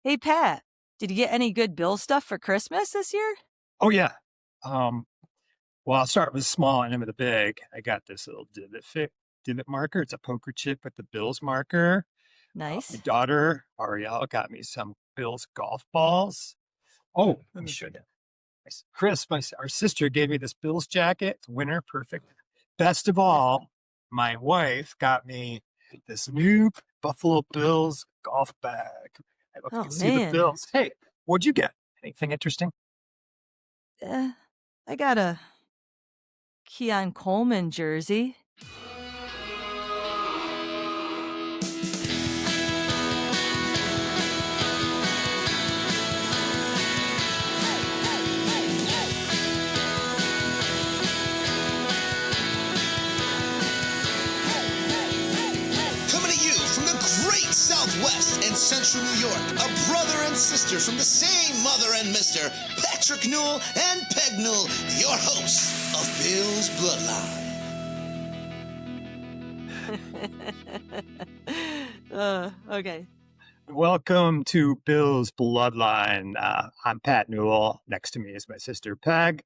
Hey, Pat, did you get any good Bill stuff for Christmas this year? Oh yeah. Um, well, I'll start with small and end with the big. I got this little divot marker. It's a poker chip with the Bills marker. My Nice. daughter Ariel got me some Bills golf balls. Oh, I Mm. should. Chris, our sister gave me this Bills jacket. It's winter perfect. Best of all, my wife got me this new Buffalo Bills golf bag. I look, you Oh, can see the man. Bills. Hey, what'd you get? Anything interesting? Uh, I got a Keon Coleman jersey. Coming to you from the great Southwest and Central New York, a brother and sister from the same mother and mister, Patrick Newell and Peg Newell, your hosts of Bill's Bloodline. Okay. Welcome to Bill's Bloodline. I'm Pat Newell. Next to me is my sister Peg.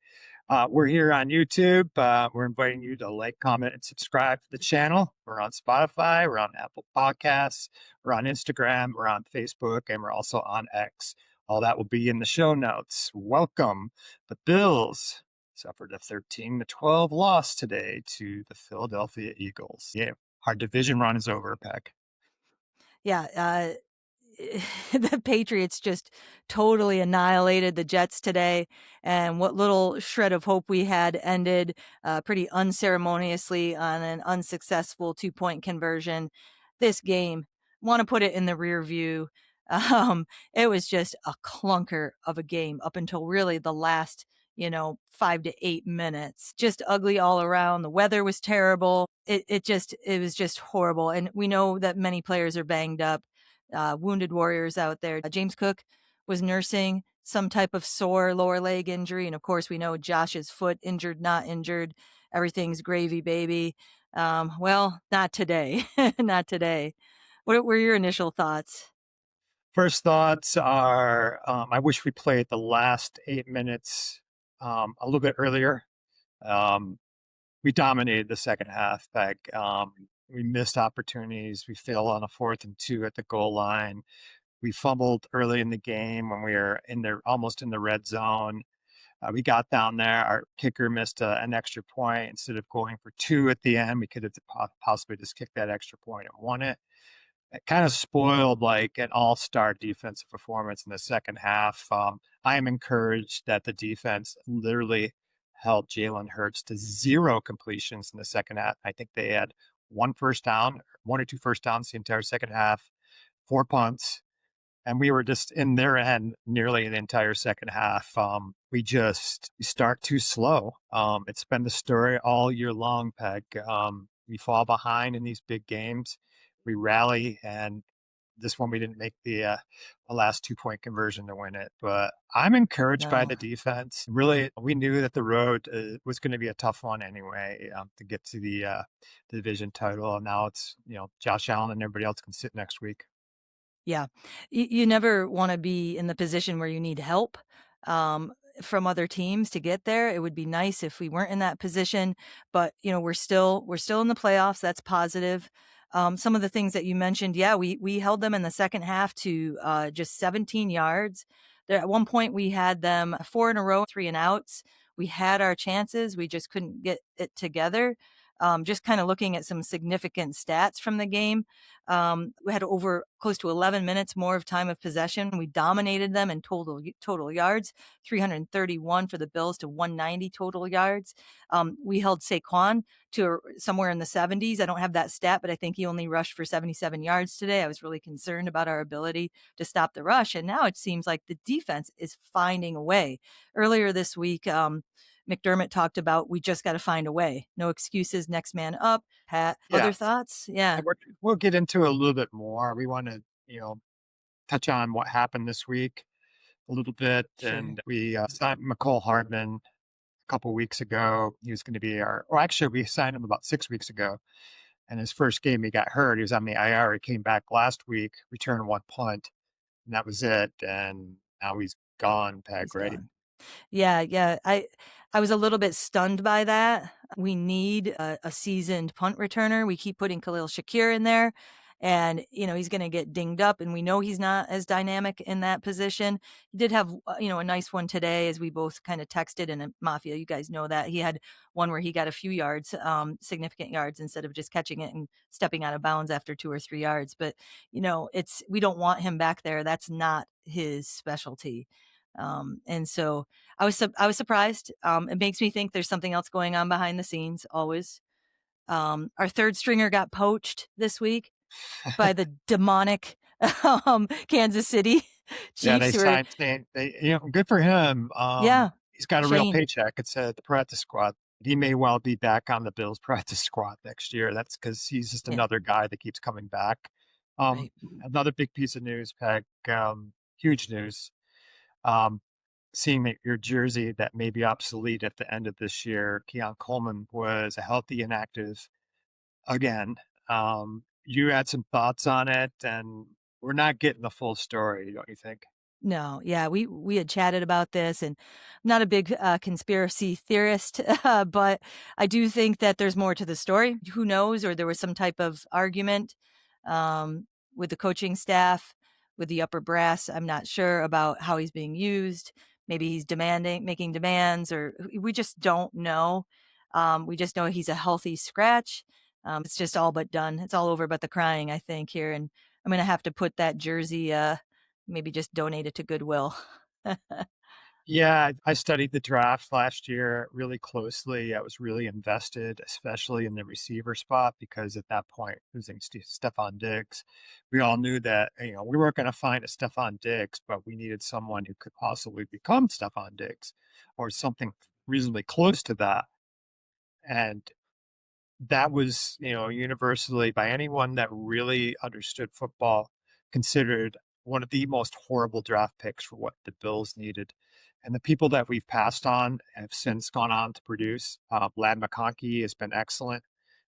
We're here on YouTube. We're inviting you to like, comment, and subscribe to the channel. We're on Spotify. We're on Apple Podcasts. We're on Instagram. We're on Facebook. And we're also on X. All that will be in the show notes. Welcome. The Bills suffered a 13-12 loss today to the Philadelphia Eagles. Yeah, our division run is over, Peg. Yeah, the Patriots just totally annihilated the Jets today, and what little shred of hope we had ended pretty unceremoniously on an unsuccessful two-point conversion. This game, want to put it in the rear view. It was just a clunker of a game up until really the last 5 to 8 minutes. Just ugly all around. The weather was terrible. It was just horrible. And we know that many players are banged up, wounded warriors out there. James Cook was nursing some type of sore lower leg injury. And of course, we know Josh's foot injured, not injured. Everything's gravy, baby. Well, not today. Not today. What were your initial thoughts? First thoughts are I wish we played the last 8 minutes a little bit earlier. Um, we dominated the second half, Beck. We missed opportunities. We failed on a 4th and 2 at the goal line. We fumbled early in the game when we were in there, almost in the red zone. We got down there. Our kicker missed an extra point. Instead of going for 2 at the end, we could have possibly just kicked that extra point and won it. It kind of spoiled like an all-star defensive performance in the second half. I am encouraged that the defense literally held Jalen Hurts to 0 completions in the second half. I think they had 1 or 2 first downs the entire second half, 4 punts, and we were just in their end nearly the entire second half. We start too slow. It's been the story all year long, Peg. We fall behind in these big games. We rally, and this one we didn't make the last 2-point conversion to win it. But I'm encouraged by No. the defense. Really, we knew that the road was going to be a tough one anyway to get to the division title. And now it's Josh Allen and everybody else can sit next week. Yeah. You never want to be in the position where you need help um, from other teams to get there. It would be nice if we weren't in that position, but we're still in the playoffs. That's positive. Some of the things that you mentioned, yeah, we held them in the second half to just 17 yards. There, at one point, we had them 4 in a row, 3 and outs. We had our chances. We just couldn't get it together. Just kind of looking at some significant stats from the game. We had over close to 11 minutes more of time of possession. We dominated them in total yards, 331 for the Bills to 190 total yards. We held Saquon to somewhere in the 70s. I don't have that stat, but I think he only rushed for 77 yards today. I was really concerned about our ability to stop the rush. And now it seems like the defense is finding a way. Earlier this week, McDermott talked about we just got to find a way. No excuses. Next man up. Pat, Yeah, other thoughts? Yeah. and we'll get into it a little bit more. We want to, touch on what happened this week a little bit. Sure. And we signed McCole Hardman a couple weeks ago. He was going to be or actually, we signed him about 6 weeks ago. And his first game, he got hurt. He was on the IR. He came back last week, returned 1 punt. and that was it. And now he's gone, Peg, He's right? gone. Yeah, yeah. I was a little bit stunned by that. We need a seasoned punt returner. We keep putting Khalil Shakir in there, and he's going to get dinged up, and we know he's not as dynamic in that position. He did have a nice one today, as we both kind of texted. And Mafia, you guys know that he had one where he got a few yards, significant yards, instead of just catching it and stepping out of bounds after 2 or 3 yards. But it's we don't want him back there. That's not his specialty. And so I was surprised. It makes me think there's something else going on behind the scenes always. Our third stringer got poached this week by the demonic Kansas City Yeah, they Chiefs. Who are signed. Good for him. Yeah, He's got a real Shane. paycheck. It's the practice squad. He may well be back on the Bills practice squad next year. That's because he's just Yeah, another guy that keeps coming back. right. Another big piece of news, Peg. Huge news. Um, Seeing that your jersey that may be obsolete at the end of this year, Keon Coleman was a healthy and active again. You had some thoughts on it, and we're not getting the full story, don't you think? No, yeah, we had chatted about this, and I'm not a big conspiracy theorist, but I do think that there's more to the story. Who knows? Or there was some type of argument um, with the coaching staff, with the upper brass. I'm not sure about how he's being used. Maybe he's making demands, or we just don't know. We just know he's a healthy scratch. It's just all but done. It's all over but the crying, I think, here, and I'm gonna have to put that jersey. Maybe just donate it to Goodwill. Yeah, I studied the draft last year really closely. I was really invested, especially in the receiver spot, because at that point, losing Stephon Diggs, we all knew that we weren't going to find a Stephon Diggs, but we needed someone who could possibly become Stephon Diggs or something reasonably close to that. And that was, universally by anyone that really understood football, considered one of the most horrible draft picks for what the Bills needed. And the people that we've passed on have since gone on to produce. Lad McConkey has been excellent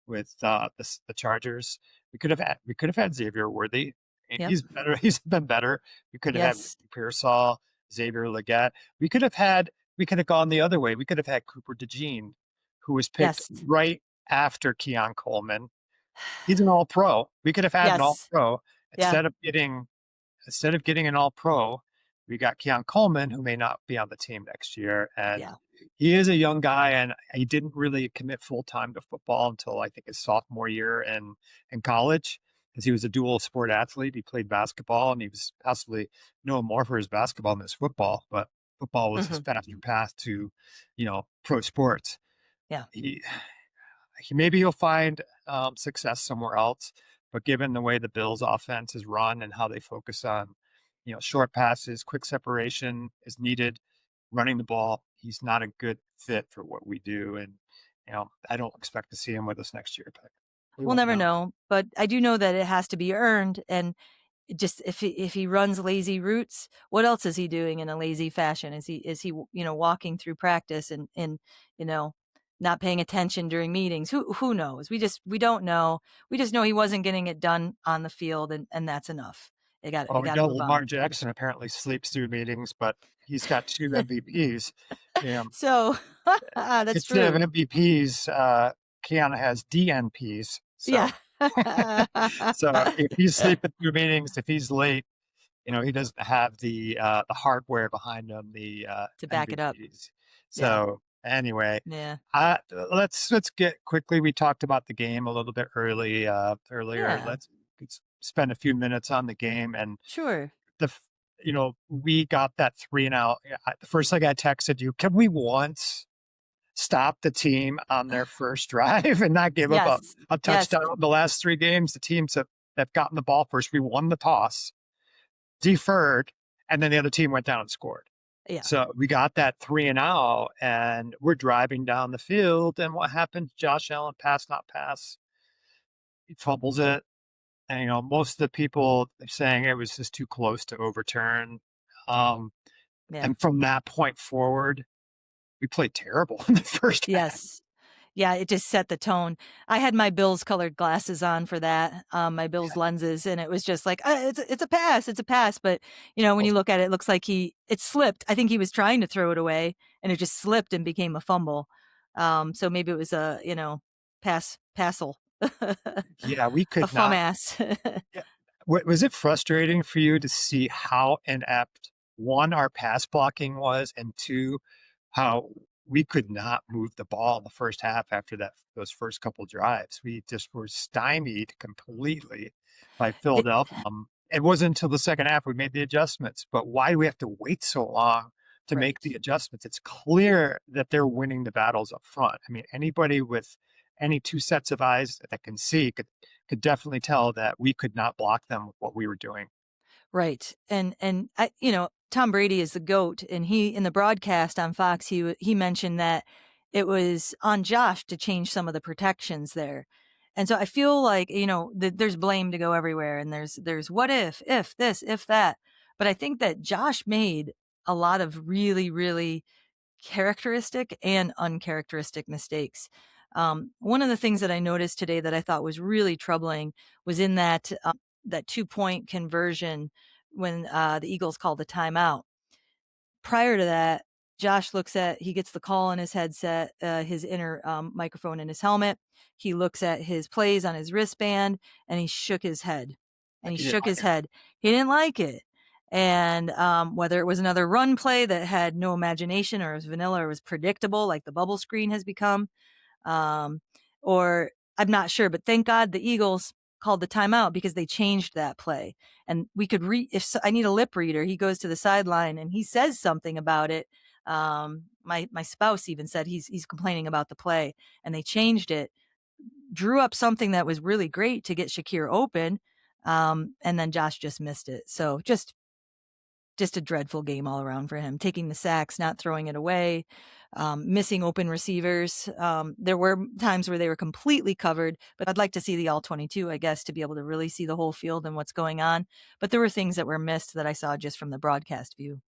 with the Chargers. We could have had Xavier Worthy. Yep. He's better. He's been better. We could have had Yes. Pearsall, Xavier Leggett. We could have gone the other way. We could have had Cooper DeJean, who was picked Yes. right after Keon Coleman. He's an all-pro. We could have had an Yes. all-pro Yeah. instead of getting an all-pro. We got Keon Coleman, who may not be on the team next year, and Yeah. he is a young guy, and he didn't really commit full time to football until I think his sophomore year in college, because he was a dual sport athlete. He played basketball, and he was possibly known more for his basketball than his football, but football was his Hmm. faster path to, pro sports. Yeah. Maybe he'll find success somewhere else. But given the way the Bills' offense is run and how they focus on, short passes, quick separation is needed, running the ball, he's not a good fit for what we do. And I don't expect to see him with us next year, but we We'll won't never know. know, but I do know that it has to be earned. And just if he runs lazy routes, what else is he doing in a lazy fashion? Is he walking through practice and you know not paying attention during meetings? Who knows? We don't know. We just know he wasn't getting it done on the field, and that's enough. Well, You we got to know move on. Lamar Jackson apparently sleeps through meetings, but he's got two MVPs. Yeah. So that's Instead of true. MVPs, Keanu has DNPs. Yeah. So, so if he's sleeping through meetings, if he's late, he doesn't have the hardware behind him, the To back it up. MVPs. Yeah. So anyway, Yeah. let's get quickly. We talked about the game a little bit earlier. Yeah. Let's spend a few minutes on the game and Sure. the we got that 3-and-out. The first thing I texted you, can we once stop the team on their first drive and not give up Yes. a Yes. touchdown the last 3 games? The teams that gotten the ball first, we won the toss, deferred, and then the other team went down and scored. Yeah. So we got that 3-and-out, and we're driving down the field. And what happens? Josh Allen, pass, not pass. He fumbles it. And, most of the people are saying it was just too close to overturn. Um, Yeah. and from that point forward, we played terrible in the first half. Yes. Yeah, it just set the tone. I had my Bills colored glasses on for that, my Bills lenses, and it was just like, it's a pass, it's a pass. But when Well, you look at it, it looks like it slipped. I think he was trying to throw it away, and it just slipped and became a fumble. So maybe it was a passel, yeah, we a could fum not. ass. Yeah. Was it frustrating for you to see how inept, one, our pass blocking was, and two, how we could not move the ball in the first half after those first couple drives? We just were stymied completely by It, Philadelphia. It wasn't until the second half we made the adjustments, but why do we have to wait so long to make the right. adjustments? It's clear that they're winning the battles up front. I mean, anybody with any two sets of eyes that can see could definitely tell that we could not block them with what we were doing. Right. And I Tom Brady is the GOAT, and he in the broadcast on Fox he mentioned that it was on Josh to change some of the protections there. And so I feel like, there's blame to go everywhere, and there's what if this, if that. But I think that Josh made a lot of really, really characteristic and uncharacteristic mistakes. One of the things that I noticed today that I thought was really troubling was in that 2-point conversion when the Eagles called the timeout. Prior to that, he gets the call in his headset, his inner microphone in his helmet. He looks at his plays on his wristband, and he shook his head. And he Like, you didn't shook like his it. head. He didn't like it. And whether it was another run play that had no imagination, or it was vanilla, or it was predictable, like the bubble screen has become, um, or I'm not sure. But thank God the Eagles called the timeout, because they changed that play. And we could I need a lip reader, he goes to the sideline and he says something about it. My spouse even said he's complaining about the play, and they changed it, drew up something that was really great to get Shakir open. And then Josh just missed it. So just a dreadful game all around for him, taking the sacks, not throwing it away, missing open receivers. There were times where they were completely covered, but I'd like to see the all 22, I guess, to be able to really see the whole field and what's going on. But there were things that were missed that I saw just from the broadcast view.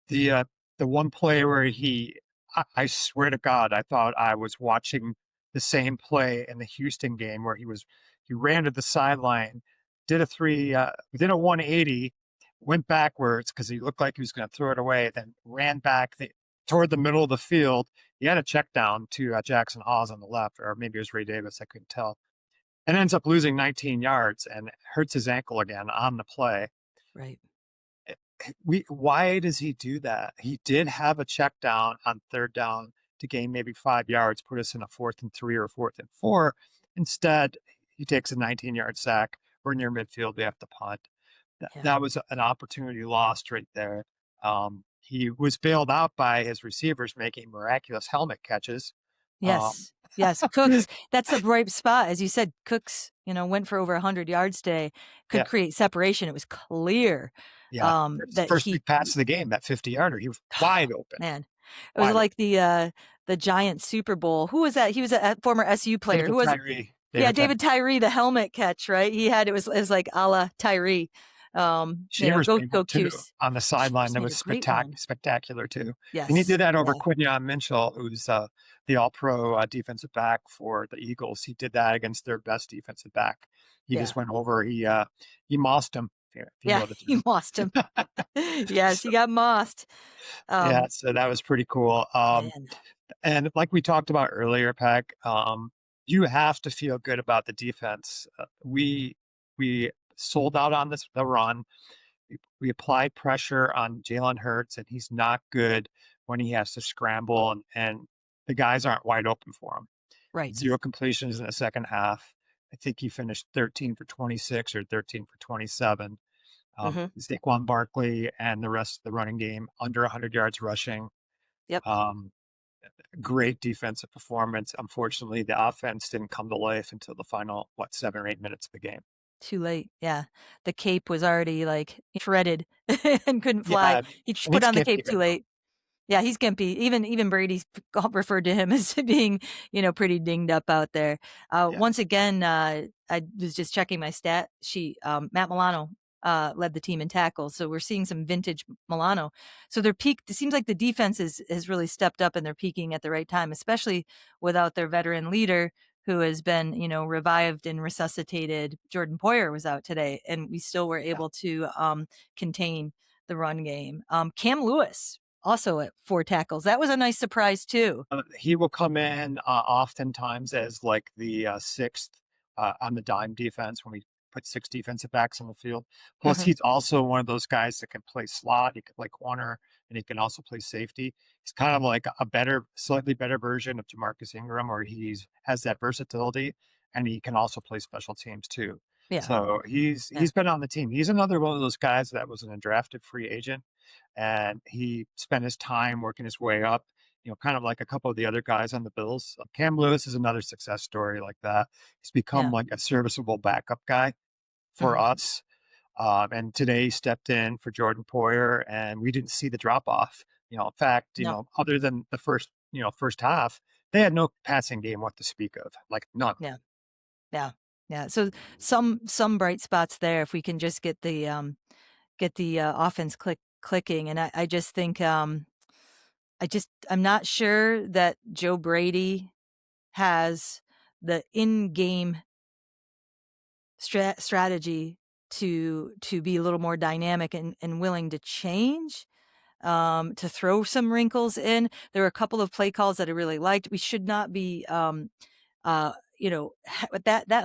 The uh, the one play where I swear to God, I thought I was watching the same play in the Houston game where he ran to the sideline, did a 180, went backwards because he looked like he was going to throw it away, then ran back toward the middle of the field. He had a check down to Jackson Hawes on the left, or maybe it was Ray Davis. I couldn't tell. And ends up losing 19 yards and hurts his ankle again on the play. Right. Why does he do that? He did have a check down on third down to gain maybe 5 yards, put us in a 4th and 3 or 4th and 4. Instead, he takes a 19-yard sack. We're near midfield. We have to punt. Yeah. That was an opportunity lost right there. He was bailed out by his receivers making miraculous helmet catches. Um, Yes. Yes. Cooks, that's the right spot. As you said, Cooks, went for over 100 yards today, could yeah, create separation. It was clear yeah. that First big pass of the game, that 50-yarder. He was wide open, man, it was wide open. like the Giant Super Bowl. Who was that? He was a former SU player. Who David was it? Tyree. Yeah, David Tyree. David Tyree, the helmet catch, right? It was like a la Tyree. Shavers Go made go one too Cuse. on the sideline She's that made was a great one. spectacular too. And he Yes. did that over Yeah. Quinion Minshall, who's the All-Pro defensive back for the Eagles. He did that against their best defensive back. He Yeah. just went over. He mossed him, if you Yeah. know the He term. mossed him. Yes, he So got mossed. yeah, Um, so that was pretty cool. man. And like we talked about earlier, Peck, you have to feel good about the defense. We sold out on the run. We applied pressure on Jalen Hurts, and he's not good when he has to scramble and the guys aren't wide open for him. Right. 0 completions in the second half. I think he finished 13 for 26 or 13 for 27. Mhm. Saquon Barkley and the rest of the running game under 100 yards rushing. Yep. Um, Great defensive performance. Unfortunately, the offense didn't come to life until the final, 7 or 8 minutes of the game. Too late. Yeah. The cape was already, like, shredded and couldn't fly. Yeah, He and put it's on the Skippy cape too right now. late. Yeah, he's gimpy. Even Brady referred to him as being, pretty dinged up out there. Yeah. Once again, I was just checking my stat sheet. Matt Milano led the team in tackles. So we're seeing some vintage Milano. So they're peaked. It seems like the defense has really stepped up and they're peaking at the right time, especially without their veteran leader who has been, revived and resuscitated. Jordan Poyer was out today, and we still were Yeah. able to contain the run game. Cam Lewis also at 4 tackles. That was a nice surprise too. He will come in oftentimes as like the sixth on the dime defense when we put 6 defensive backs on the field. Plus, he's also one of those guys that can play slot, he can play corner, and he can also play safety. He's kind of like a slightly better version of Jamarcus Ingram, where has that versatility, and he can also play special teams too. Yeah. So he's been on the team. He's another one of those guys that was an undrafted free agent, and he spent his time working his way up, kind of like a couple of the other guys on the Bills. Cam Lewis is another success story like that. He's become like a serviceable backup guy for us. And today he stepped in for Jordan Poyer, and we didn't see the drop off. In fact, No. other than the first half, they had no passing game what to speak of, like none. Yeah. Yeah. Yeah. So some bright spots there if we can just get the offense clicking. And I just think I'm not sure that Joe Brady has the in-game strategy to be a little more dynamic and willing to change, to throw some wrinkles in. There were a couple of play calls that I really liked. We should not be that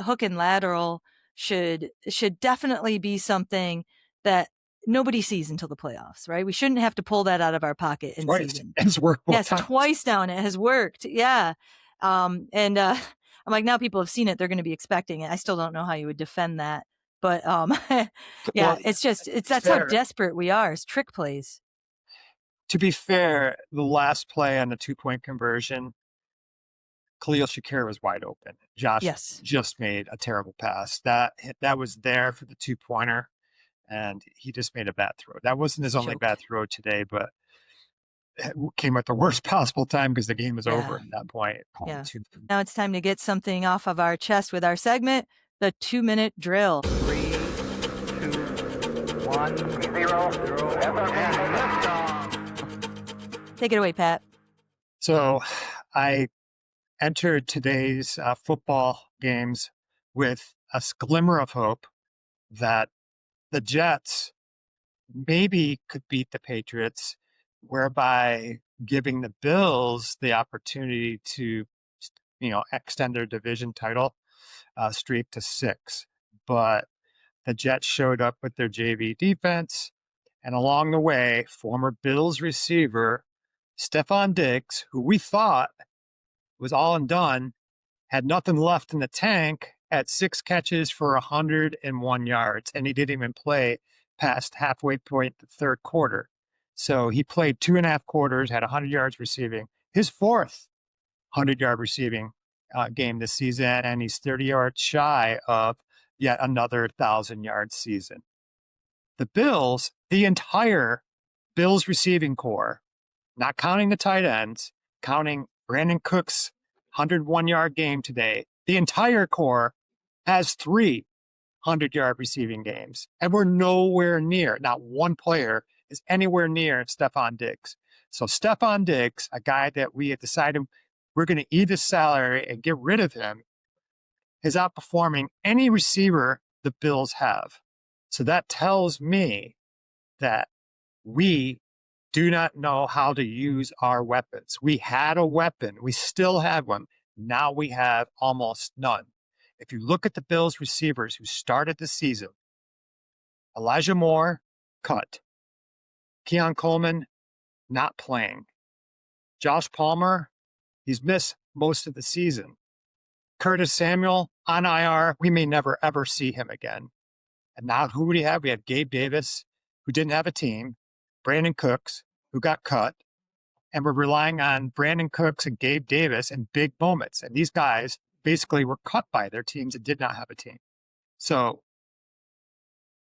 hook and lateral should definitely be something that nobody sees until the playoffs, right? We shouldn't have to pull that out of our pocket in season. It's worked both Yes, times. twice now, and it has worked. Yeah. And I'm like, now people have seen it, they're going to be expecting it. I still don't know how you would defend that. But yeah, Well, that's how desperate we are. It's trick plays. To be fair, the last play on the 2-point conversion, Khalil Shakir was wide open. Josh just made a terrible pass. That was there for the 2-pointer, and he just made a bad throw. That wasn't his only bad throw today, but it came at the worst possible time because the game was over at that point. Yeah. Now it's time to get something off of our chest with our segment, the 2-minute drill. 3, 2, 1, 0. Take it away, Pat. So I entered today's football games with a glimmer of hope that the Jets maybe could beat the Patriots, whereby giving the Bills the opportunity to, extend their division title streak to 6. But the Jets showed up with their JV defense, and along the way, former Bills receiver Stephon Diggs, who we thought was all and done, had nothing left in the tank at 6 catches for 101 yards, and he didn't even play past halfway point the third quarter. So he played 2.5 quarters, had 100 yards receiving, his 4th 100-yard receiving game this season, and he's 30 yards shy of yet another 1,000-yard season. The Bills, the entire Bills receiving core, not counting the tight ends, counting Brandon Cook's 101-yard game today, the entire core has 3 100-yard receiving games. And we're nowhere near, not one player is anywhere near Stephon Diggs. So Stephon Diggs, a guy that we had decided we're going to eat his salary and get rid of him, is outperforming any receiver the Bills have. So that tells me that we do not know how to use our weapons. We had a weapon. We still have one. Now we have almost none. If you look at the Bills receivers who started the season, Elijah Moore, cut. Keon Coleman, not playing. Josh Palmer, he's missed most of the season. Curtis Samuel, on IR. We may never, ever see him again. And now who do we have? We have Gabe Davis, who didn't have a team. Brandon Cooks, who got cut. And we're relying on Brandon Cooks and Gabe Davis in big moments. And these guys basically were cut by their teams and did not have a team. So,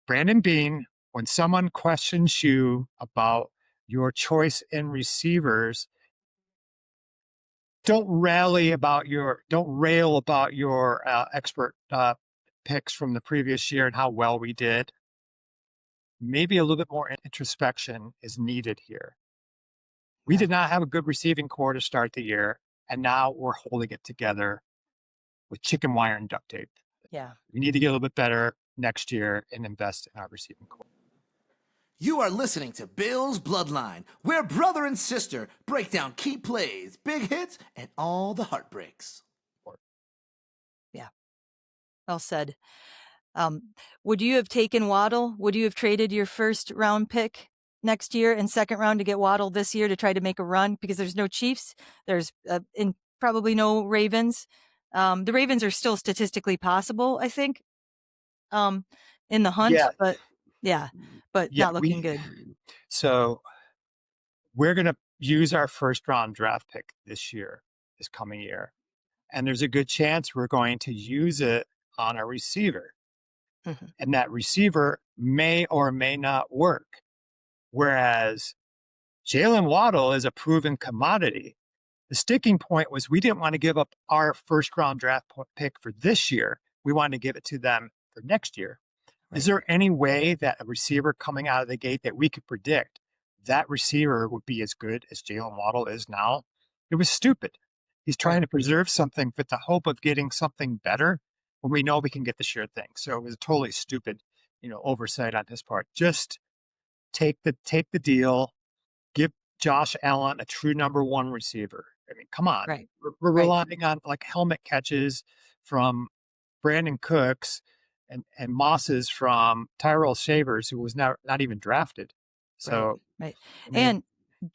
Brandon Beane, when someone questions you about your choice in receivers, don't rail about your expert picks from the previous year and how well we did. maybe a little bit more introspection is needed here. We Yeah. did not have a good receiving core to start the year, and now we're holding it together with chicken wire and duct tape. Yeah. We need to get a little bit better next year and invest in our receiving core. You are listening to Bill's Bloodline, where brother and sister break down key plays, big hits, and all the heartbreaks. Yeah. Well said. Would you have taken Waddle? Would you have traded your first round pick next year and second round to get Waddle this year to try to make a run? Because there's no Chiefs, there's probably no Ravens. The Ravens are still statistically possible, I think, in the hunt, Yeah, but yeah, but yeah, not looking good. so we're going to use our first round draft pick this coming year. And there's a good chance we're going to use it on a receiver. Mhm. And that receiver may or may not work. Whereas Jalen Waddle is a proven commodity. The sticking point was we didn't want to give up our first round draft pick for this year. We wanted to give it to them for next year. Is Right, there any way that a receiver coming out of the gate that we could predict that receiver would be as good as Jalen Waddle is now? It was stupid. He's trying right, to preserve something with the hope of getting something better when we know we can get the sure thing. So it was a totally stupid, oversight on his part. Just take the deal, give Josh Allen a true number one receiver. I mean, come on. right, We're right. relying on like helmet catches from Brandon Cooks and Mosses from Tyrell Shavers, who was not even drafted. Right, So right. I mean, And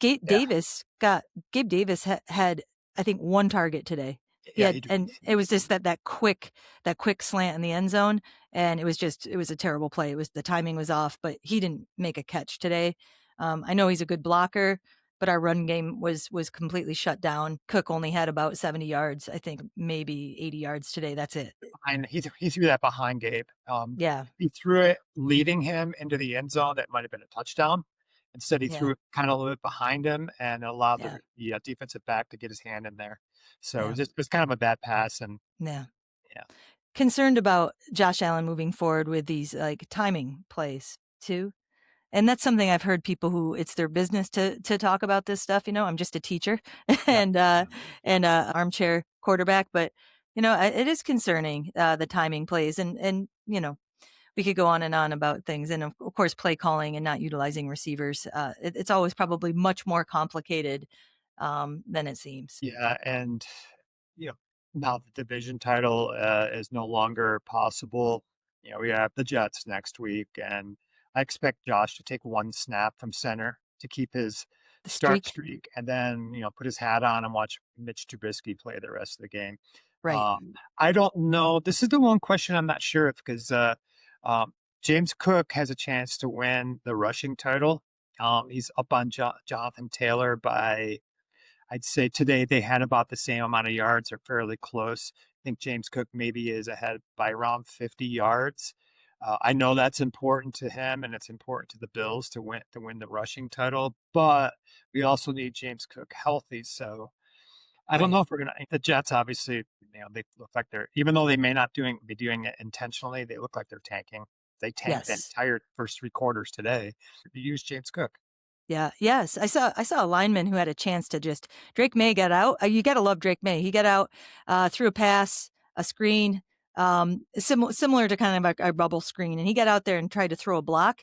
Gabe yeah, Davis got Gabe Davis had I think one target today. He yeah, had, and it was just that quick slant in the end zone, and it was a terrible play. It was the timing was off, but he didn't make a catch today. I know he's a good blocker, but our run game was completely shut down. Cook only had about 70 yards, I think maybe 80 yards today. That's it. and he threw that behind Gabe. Yeah, He threw it leading him into the end zone. That might have been a touchdown. Instead, he yeah, threw it kind of a little bit behind him and allowed yeah, the defensive back to get his hand in there. So yeah, it was kind of a bad pass. And yeah. yeah, Concerned about Josh Allen moving forward with these like timing plays too. And that's something I've heard people who it's their business to talk about this stuff. I'm just a teacher yeah, and armchair quarterback, but it is concerning the timing plays and we could go on and on about things and of course play calling and not utilizing receivers. It's always probably much more complicated than it seems. yeah. And you know, now the division title is no longer possible. We have the Jets next week, and I expect Josh to take one snap from center to keep his The start streak, streak, and then put his hat on and watch Mitch Trubisky play the rest of the game. right? I don't know. This is the one question I'm not sure of because um, James Cook has a chance to win the rushing title. He's up on Jonathan Taylor by I'd say today they had about the same amount of yards or fairly close. I think James Cook maybe is ahead by around 50 yards. I know that's important to him and it's important to the Bills to win the rushing title, but we also need James Cook healthy. So I don't Right. know if we're gonna. The Jets obviously, they look like they're even though they may not be doing it intentionally, they look like they're tanking. They tanked the Yes. entire first three quarters today. They used James Cook. Yeah. Yes. I saw a lineman who had a chance to just Drake May got out. You got to love Drake May. He got out, threw a pass, a screen, similar to kind of our bubble screen, and he got out there and tried to throw a block,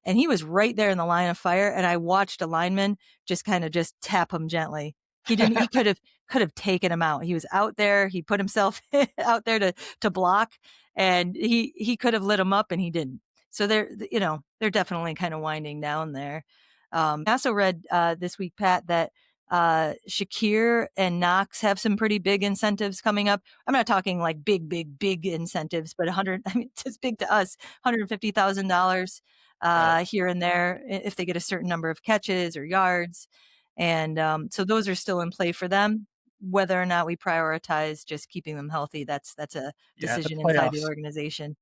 and he was right there in the line of fire. And I watched a lineman just kind of just tap him gently. He didn't. He could have taken him out. He was out there. He put himself out there to block, and he could have lit him up, and he didn't. So they're definitely kind of winding down there. I also read this week, Pat, that Shakir and Knox have some pretty big incentives coming up. I'm not talking like big, big, big incentives, but 100. I mean, it's big to us. $150,000 Right. here and there if they get a certain number of catches or yards, and so those are still in play for them. Whether or not we prioritize just keeping them healthy, that's a Yeah, the decision inside the playoffs. organization.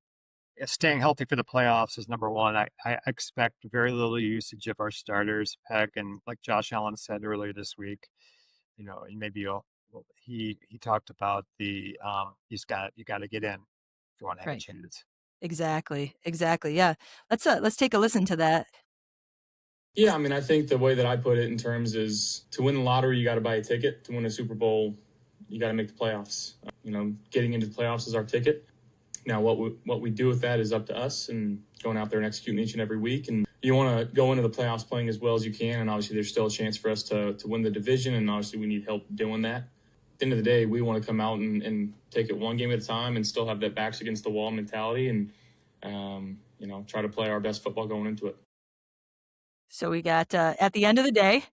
Yeah, staying healthy for the playoffs is number one. I expect very little usage of our starters, Peck, and like Josh Allen said earlier this week, and maybe he talked about the you got to get in if you want to have a Right. chance. Exactly. Exactly. Yeah. Let's take a listen to that. Yeah, I mean, I think the way that I put it in terms is to win the lottery, you got to buy a ticket. To win a Super Bowl, you got to make the playoffs. Getting into the playoffs is our ticket. Now, what we do with that is up to us and going out there and executing each and every week. And you want to go into the playoffs playing as well as you can. And obviously, there's still a chance for us to win the division. And obviously, we need help doing that. At the end of the day, we want to come out and take it one game at a time and still have that backs against the wall mentality and, try to play our best football going into it. So we got at the end of the day,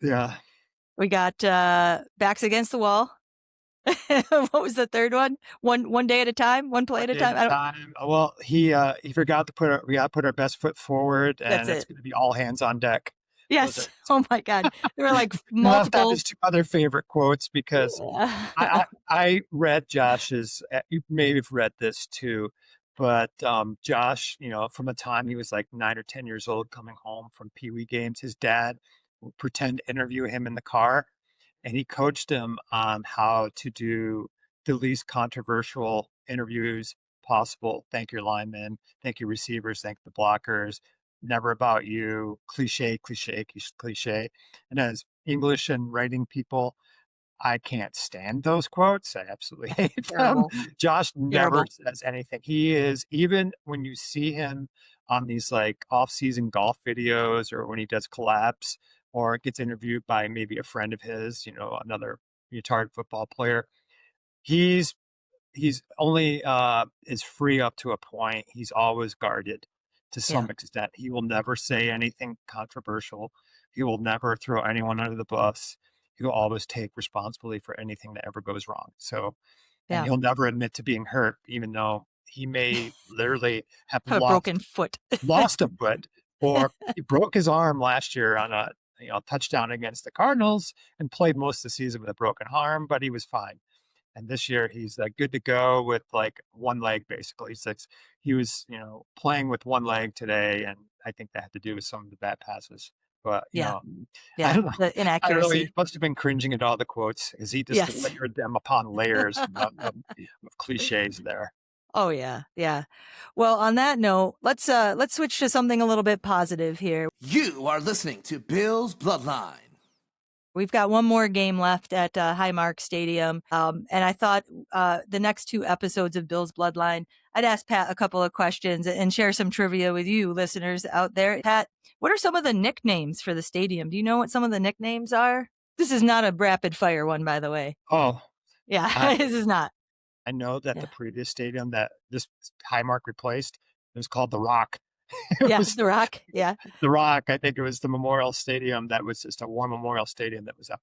Yeah. we got backs against the wall. What was the third one? One day at a time, one play at a time. Well, he forgot to we got to put our best foot forward, and it's going to be all hands on deck. Yes. Oh my God. There were like multiple. multiple. His two other favorite quotes because I read Josh's. You may have read this too, but Josh, from the time he was like 9 or 10 years old, coming home from Pee Wee games, his dad would pretend to interview him in the car, and he coached him on how to do the least controversial interviews possible. Thank your linemen, thank your receivers, thank the blockers. Never about you, cliche. And as English and writing people, I can't stand those quotes. I absolutely hate them. Josh never says anything. He is, even when you see him on these like off-season golf videos or when he does collabs or gets interviewed by maybe a friend of his, another retired football player, he's only is free up to a point. He's always guarded to some extent. He will never say anything controversial. He will never throw anyone under the bus. He will always take responsibility for anything that ever goes wrong. So, and he'll never admit to being hurt, even though he may literally have a broken foot, lost a foot, or he broke his arm last year on a touchdown against the Cardinals and played most of the season with a broken arm, but he was fine. And this year he's good to go with like one leg, basically. He was, playing with one leg today. And I think that had to do with some of the bad passes. But, I don't know. The inaccuracy. He must have been cringing at all the quotes because he just layered them upon layers of cliches there. Oh, yeah. Yeah. Well, on that note, let's switch to something a little bit positive here. You are listening to Bill's Bloodline. We've got one more game left at Highmark Stadium. And I thought the next 2 episodes of Bill's Bloodline, I'd ask Pat a couple of questions and share some trivia with you listeners out there. Pat, what are some of the nicknames for the stadium? Do you know what some of the nicknames are? This is not a rapid fire one, by the way. Oh. Yeah, this is not. I know that the previous stadium that this Highmark replaced, it was called The Rock. The Rock. Yeah. The Rock. I think it was the Memorial Stadium that was just a war memorial stadium that was a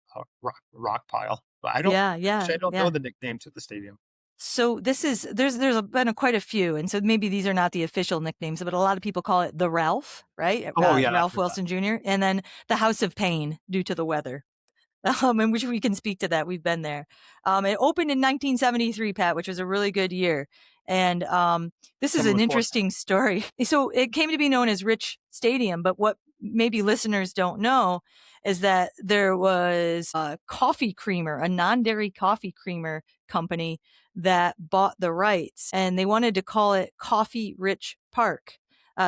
rock pile. But I don't know the nicknames of the stadium. So there's been quite a few, and so maybe these are not the official nicknames, but a lot of people call it the Ralph, right? Ralph Wilson Jr. And then the House of Pain due to the weather. In which we can speak to that. We've been there. It opened in 1973, Pat, which was a really good year. And this is an interesting story. So it came to be known as Rich Stadium, but what maybe listeners don't know is that there was a coffee creamer, a non-dairy coffee creamer company that bought the rights, and they wanted to call it Coffee Rich Park.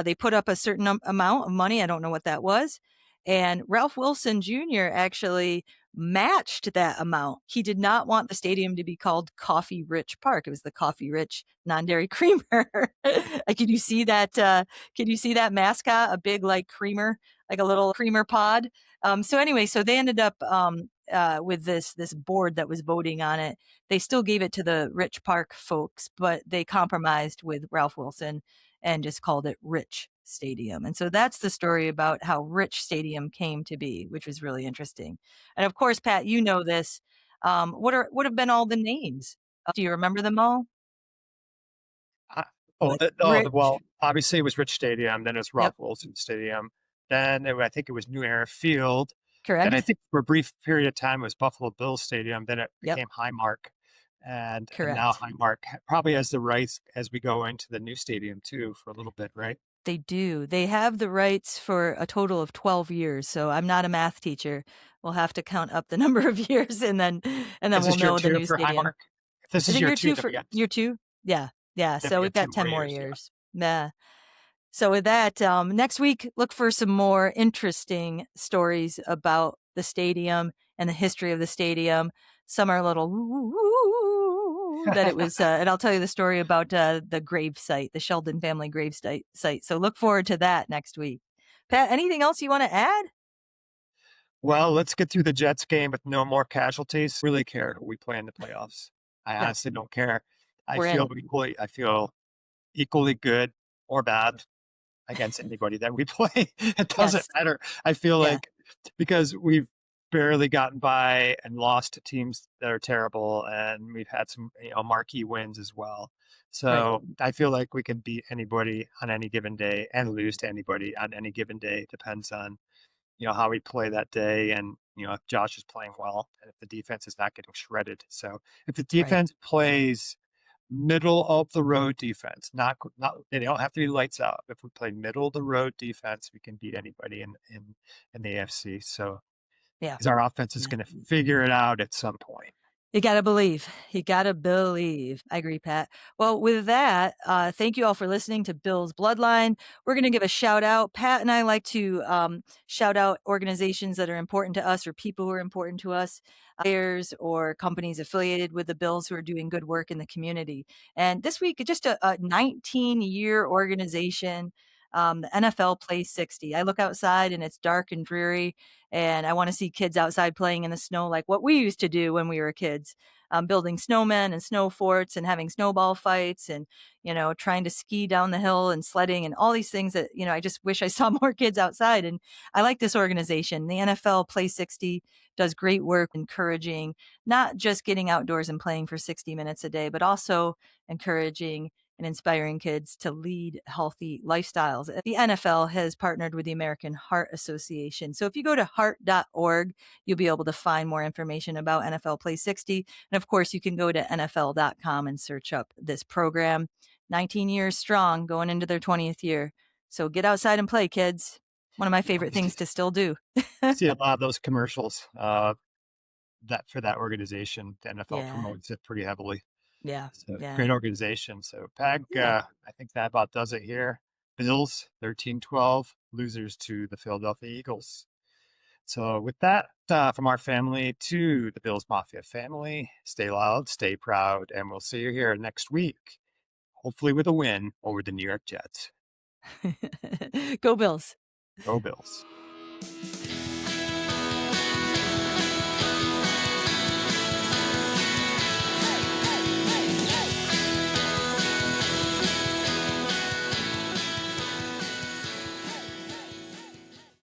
They put up a certain amount of money. I don't know what that was. And Ralph Wilson Jr. actually matched that amount. He did not want the stadium to be called Coffee Rich Park. It was the Coffee Rich non-dairy creamer. Can you see that? Can you see that mascot? A big creamer, like a little creamer pod. So they ended up with this board that was voting on it. They still gave it to the Rich Park folks, but they compromised with Ralph Wilson and just called it Rich Stadium. And so that's the story about how Rich Stadium came to be, which was really interesting. And of course, Pat, you know this. What have been all the names? Do you remember them all? Well, obviously it was Rich Stadium. Then it was Ralph Wilson Stadium. Then I think it was New Era Field. Correct. And I think for a brief period of time it was Buffalo Bills Stadium. Then it became Highmark. And now Highmark probably has the rights as we go into the new stadium too for a little bit, right? They do. They have the rights for a total of 12 years. So I'm not a math teacher. We'll have to count up the number of years and then we'll know the new stadium. Highmark? This is year 2 year 2. Yeah. Yeah, Then so we we've have 2 got more 10 more years, yeah. years. Yeah. So with that, next week, look for some more interesting stories about the stadium and the history of the stadium. Some are a little that it was, and I'll tell you the story about the grave site, the Sheldon family grave site. So look forward to that next week. Pat, anything else you want to add? Well, let's get through the Jets game with no more casualties. Really care who we play in the playoffs. I Good. honestly don't care. We're in. I feel equally good or bad against anybody that we play. It doesn't Yes. matter. I feel Yeah. like because we've barely gotten by and lost to teams that are terrible, and we've had some, marquee wins as well. Right. So I feel like we can beat anybody on any given day and lose to anybody on any given day. Depends on, how we play that day, and, if Josh is playing well and if the defense is not getting shredded. So if the Right. defense plays middle of the road defense, not they don't have to be lights out. If we play middle of the road defense, we can beat anybody in the AFC. So Yeah. because our offense is Yeah. going to figure it out at some point. You gotta believe. You gotta believe. I agree, Pat. Well, with that, thank you all for listening to Bill's Bloodline. We're gonna give a shout out. Pat and I like to shout out organizations that are important to us or people who are important to us, players or companies affiliated with the Bills who are doing good work in the community. And this week, just a 19-year organization. The NFL Play 60. I look outside and it's dark and dreary, and I want to see kids outside playing in the snow like what we used to do when we were kids, building snowmen and snow forts and having snowball fights and, trying to ski down the hill and sledding and all these things that, I just wish I saw more kids outside. And I like this organization. The NFL Play 60 does great work encouraging not just getting outdoors and playing for 60 minutes a day, but also encouraging and inspiring kids to lead healthy lifestyles. The NFL has partnered with the American Heart Association. So if you go to heart.org, you'll be able to find more information about NFL Play 60. And of course, you can go to NFL.com and search up this program. 19 years strong, going into their 20th year. So get outside and play, kids. One of my Yeah, favorite things to still do. see a lot of those commercials that for that organization. The NFL Yeah, promotes it pretty heavily. yeah, So yeah, great organization. So Peg, yeah. I think that about does it here. Bills 13-12, losers to the Philadelphia Eagles. So with that, from our family to the Bills Mafia family, stay loud, stay proud, and we'll see you here next week, hopefully with a win over the New York Jets. Go Bills. Go Bills.